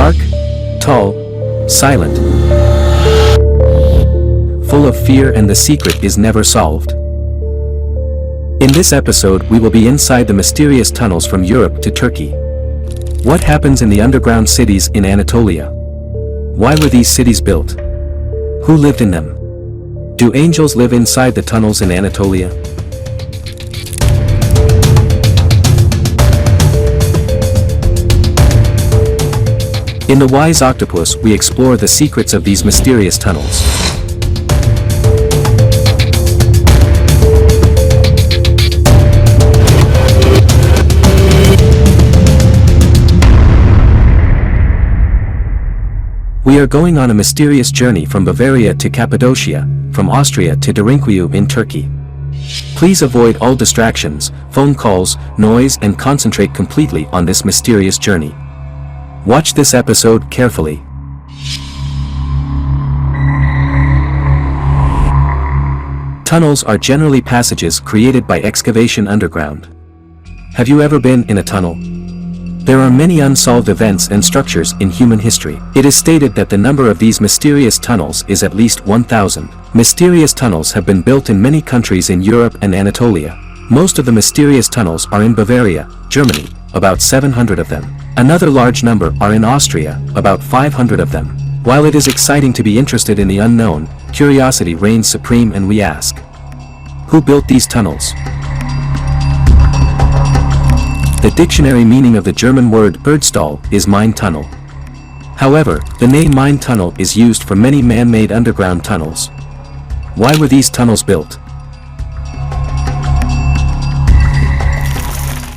Dark, tall, silent, full of fear, and the secret is never solved. In this episode we will be inside the mysterious tunnels from Europe to Turkey. What happens in the underground cities in Anatolia? Why were these cities built? Who lived in them? Do angels live inside the tunnels in Anatolia? In The Wise Octopus we explore the secrets of these mysterious tunnels. We are going on a mysterious journey from Bavaria to Cappadocia, from Austria to Derinkuyu in Turkey. Please avoid all distractions, phone calls, noise, and concentrate completely on this mysterious journey. Watch this episode carefully. Tunnels are generally passages created by excavation underground. Have you ever been in a tunnel? There are many unsolved events and structures in human history. It is stated that the number of these mysterious tunnels is at least 1,000. Mysterious tunnels have been built in many countries in Europe and Anatolia. Most of the mysterious tunnels are in Bavaria, Germany, about 700 of them. Another large number are in Austria, about 500 of them. While it is exciting to be interested in the unknown, curiosity reigns supreme, and we ask, who built these tunnels? The dictionary meaning of the German word Erdstall is mine tunnel. However, the name mine tunnel is used for many man-made underground tunnels. Why were these tunnels built?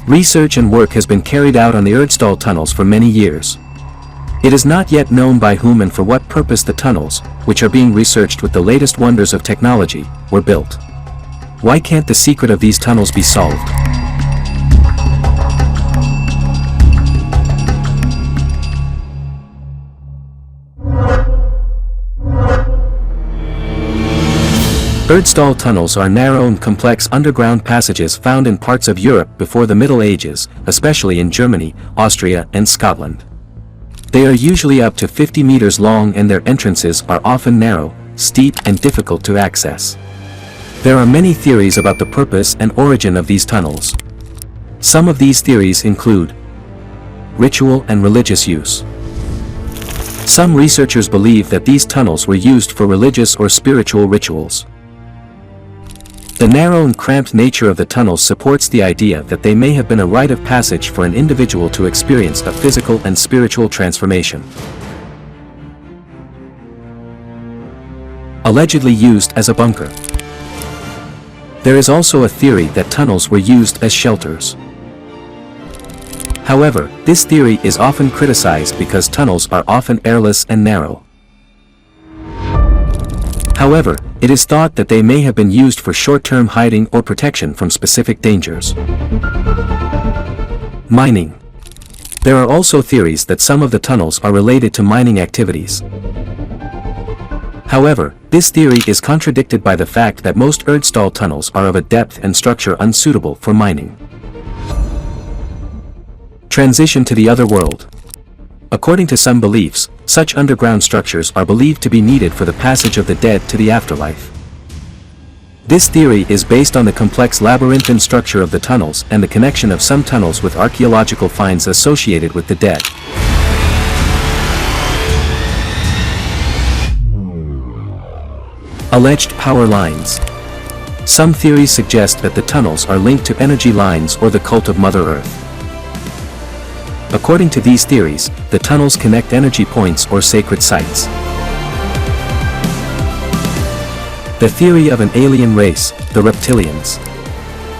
Research and work has been carried out on the Erdstall tunnels for many years. It is not yet known by whom and for what purpose the tunnels, which are being researched with the latest wonders of technology, were built. Why can't the secret of these tunnels be solved? Erdstall tunnels are narrow and complex underground passages found in parts of Europe before the Middle Ages, especially in Germany, Austria, and Scotland. They are usually up to 50 meters long, and their entrances are often narrow, steep, and difficult to access. There are many theories about the purpose and origin of these tunnels. Some of these theories include ritual and religious use. Some researchers believe that these tunnels were used for religious or spiritual rituals. The narrow and cramped nature of the tunnels supports the idea that they may have been a rite of passage for an individual to experience a physical and spiritual transformation. Allegedly used as a bunker. There is also a theory that tunnels were used as shelters. However, this theory is often criticized because tunnels are often airless and narrow. However, it is thought that they may have been used for short-term hiding or protection from specific dangers. Mining. There are also theories that some of the tunnels are related to mining activities. However, this theory is contradicted by the fact that most Erdstall tunnels are of a depth and structure unsuitable for mining. Transition to the other world. According to some beliefs, such underground structures are believed to be needed for the passage of the dead to the afterlife. This theory is based on the complex labyrinthine structure of the tunnels and the connection of some tunnels with archaeological finds associated with the dead. Alleged power lines. Some theories suggest that the tunnels are linked to energy lines or the cult of Mother Earth. According to these theories, the tunnels connect energy points or sacred sites. The theory of an alien race, the reptilians.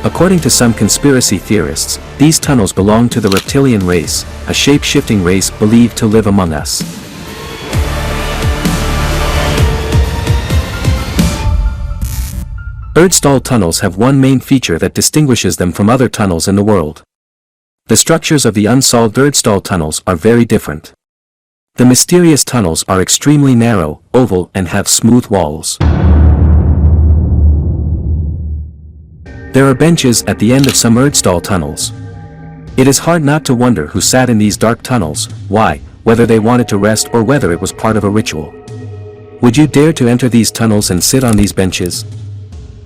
According to some conspiracy theorists, these tunnels belong to the reptilian race, a shape-shifting race believed to live among us. Erdstall tunnels have one main feature that distinguishes them from other tunnels in the world. The structures of the unsolved Erdstall tunnels are very different. The mysterious tunnels are extremely narrow, oval, and have smooth walls. There are benches at the end of some Erdstall tunnels. It is hard not to wonder who sat in these dark tunnels, why, whether they wanted to rest or whether it was part of a ritual. Would you dare to enter these tunnels and sit on these benches?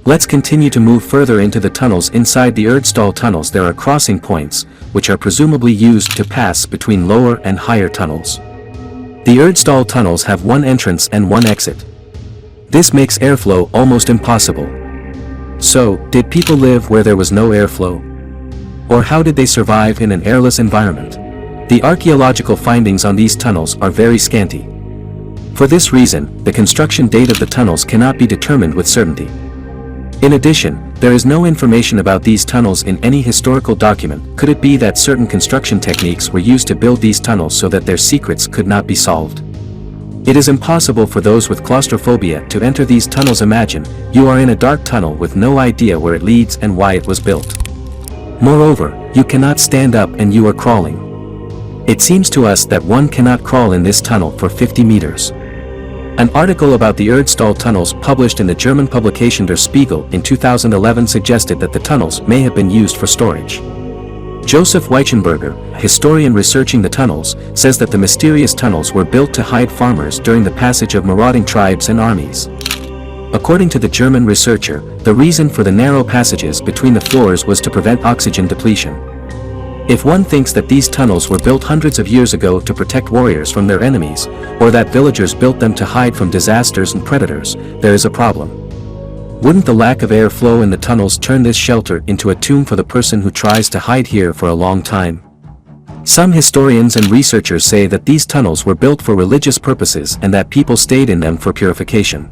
Let's continue to move further into the tunnels. Inside the Erdstall tunnels there are crossing points, which are presumably used to pass between lower and higher tunnels. The Erdstall tunnels have one entrance and one exit. This makes airflow almost impossible. So, did people live where there was no airflow? Or how did they survive in an airless environment? The archaeological findings on these tunnels are very scanty. For this reason, the construction date of the tunnels cannot be determined with certainty. In addition, there is no information about these tunnels in any historical document. Could it be that certain construction techniques were used to build these tunnels so that their secrets could not be solved? It is impossible for those with claustrophobia to enter these tunnels. Imagine, you are in a dark tunnel with no idea where it leads and why it was built. Moreover, you cannot stand up and you are crawling. It seems to us that one cannot crawl in this tunnel for 50 meters. An article about the Erdstall tunnels published in the German publication Der Spiegel in 2011 suggested that the tunnels may have been used for storage. Joseph Weichenberger, a historian researching the tunnels, says that the mysterious tunnels were built to hide farmers during the passage of marauding tribes and armies. According to the German researcher, the reason for the narrow passages between the floors was to prevent oxygen depletion. If one thinks that these tunnels were built hundreds of years ago to protect warriors from their enemies, or that villagers built them to hide from disasters and predators, there is a problem. Wouldn't the lack of airflow in the tunnels turn this shelter into a tomb for the person who tries to hide here for a long time? Some historians and researchers say that these tunnels were built for religious purposes and that people stayed in them for purification.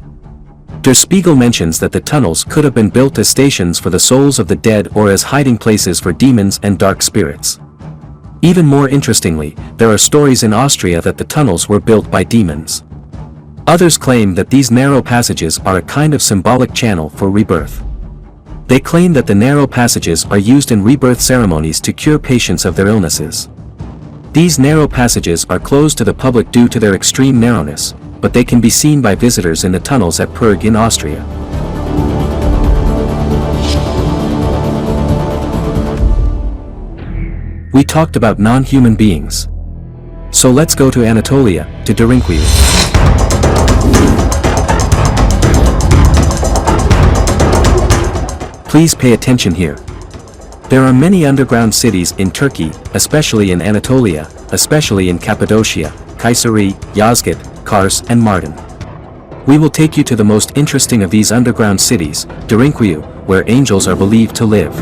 Der Spiegel mentions that the tunnels could have been built as stations for the souls of the dead or as hiding places for demons and dark spirits. Even more interestingly, there are stories in Austria that the tunnels were built by demons. Others claim that these narrow passages are a kind of symbolic channel for rebirth. They claim that the narrow passages are used in rebirth ceremonies to cure patients of their illnesses. These narrow passages are closed to the public due to their extreme narrowness, but they can be seen by visitors in the tunnels at Purg in Austria. We talked about non-human beings. So let's go to Anatolia, to Derinkuyu. Please pay attention here. There are many underground cities in Turkey, especially in Anatolia, especially in Cappadocia, Kayseri, Yazgat, Kars and Mardin. We will take you to the most interesting of these underground cities, Derinkuyu, where angels are believed to live.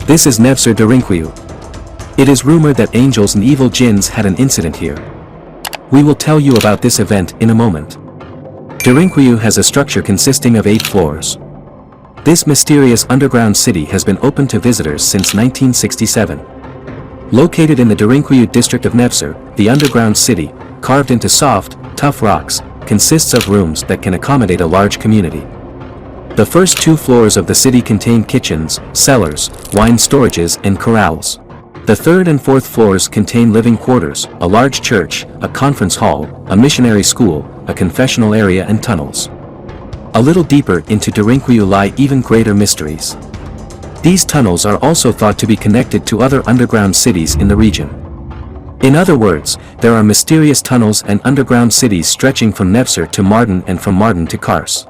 This is Nevşehir Derinkuyu. It is rumored that angels and evil jinns had an incident here. We will tell you about this event in a moment. Derinkuyu has a structure consisting of 8 floors. This mysterious underground city has been open to visitors since 1967. Located in the Derinkuyu district of Nevşehir, the underground city, carved into soft, tough rocks, consists of rooms that can accommodate a large community. The first 2 floors of the city contain kitchens, cellars, wine storages and corrals. The 3rd and 4th floors contain living quarters, a large church, a conference hall, a missionary school, a confessional area and tunnels. A little deeper into Derinkuyu lie even greater mysteries. These tunnels are also thought to be connected to other underground cities in the region. In other words, there are mysterious tunnels and underground cities stretching from Nevşehir to Mardin and from Mardin to Kars.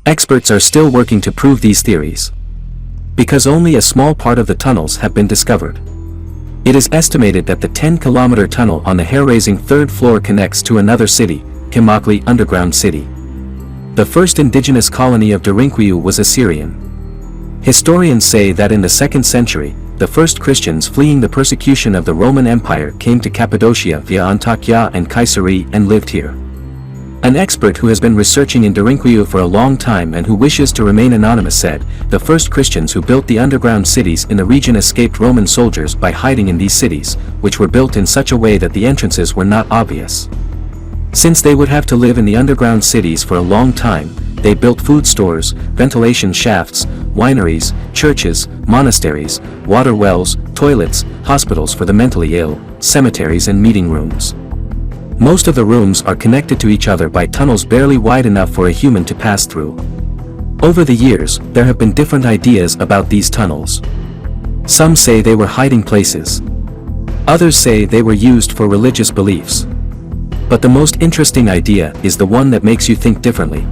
Experts are still working to prove these theories, because only a small part of the tunnels have been discovered. It is estimated that the 10-kilometer tunnel on the hair-raising 3rd floor connects to another city, Kimakli Underground City. The first indigenous colony of Derinkuyu was Assyrian. Historians say that in the 2nd century, the first Christians fleeing the persecution of the Roman Empire came to Cappadocia via Antakya and Kayseri and lived here. An expert who has been researching in Derinkuyu for a long time and who wishes to remain anonymous said, the first Christians who built the underground cities in the region escaped Roman soldiers by hiding in these cities, which were built in such a way that the entrances were not obvious. Since they would have to live in the underground cities for a long time, they built food stores, ventilation shafts, wineries, churches, monasteries, water wells, toilets, hospitals for the mentally ill, cemeteries and meeting rooms. Most of the rooms are connected to each other by tunnels barely wide enough for a human to pass through. Over the years, there have been different ideas about these tunnels. Some say they were hiding places. Others say they were used for religious beliefs. But the most interesting idea is the one that makes you think differently.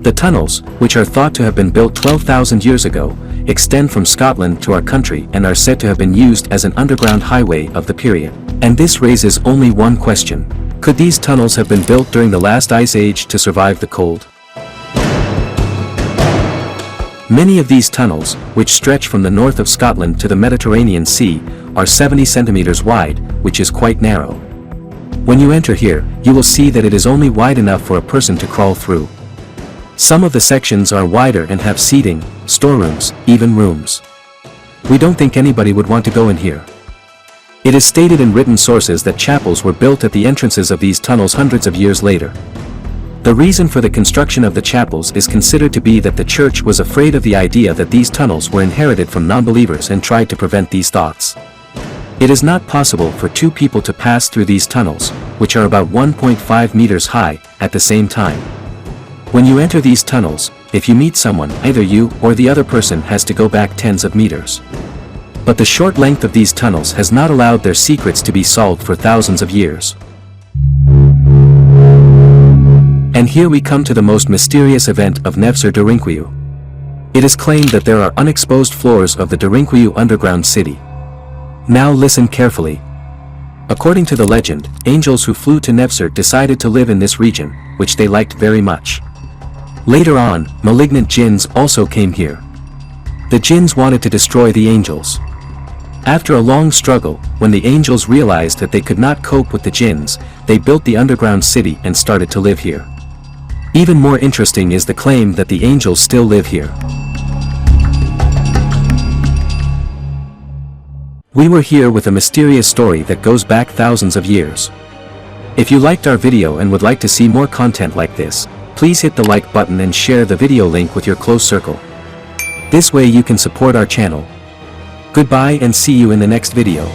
The tunnels, which are thought to have been built 12,000 years ago, extend from Scotland to our country and are said to have been used as an underground highway of the period. And this raises only one question. Could these tunnels have been built during the last ice age to survive the cold? Many of these tunnels, which stretch from the north of Scotland to the Mediterranean Sea, are 70 centimeters wide, which is quite narrow. When you enter here, you will see that it is only wide enough for a person to crawl through. Some of the sections are wider and have seating, storerooms, even rooms. We don't think anybody would want to go in here. It is stated in written sources that chapels were built at the entrances of these tunnels hundreds of years later. The reason for the construction of the chapels is considered to be that the church was afraid of the idea that these tunnels were inherited from non-believers and tried to prevent these thoughts. It is not possible for two people to pass through these tunnels, which are about 1.5 meters high, at the same time. When you enter these tunnels, if you meet someone, either you or the other person has to go back tens of meters. But the short length of these tunnels has not allowed their secrets to be solved for thousands of years. And here we come to the most mysterious event of Nevşehir Derinkuyu. It is claimed that there are unexposed floors of the Derinkuyu underground city. Now listen carefully. According to the legend, angels who flew to Nevşehir decided to live in this region, which they liked very much. Later on, malignant jinns also came here. The jinns wanted to destroy the angels. After a long struggle, when the angels realized that they could not cope with the jinns, they built the underground city and started to live here. Even more interesting is the claim that the angels still live here. We were here with a mysterious story that goes back thousands of years. If you liked our video and would like to see more content like this, please hit the like button and share the video link with your close circle. This way you can support our channel. Goodbye and see you in the next video.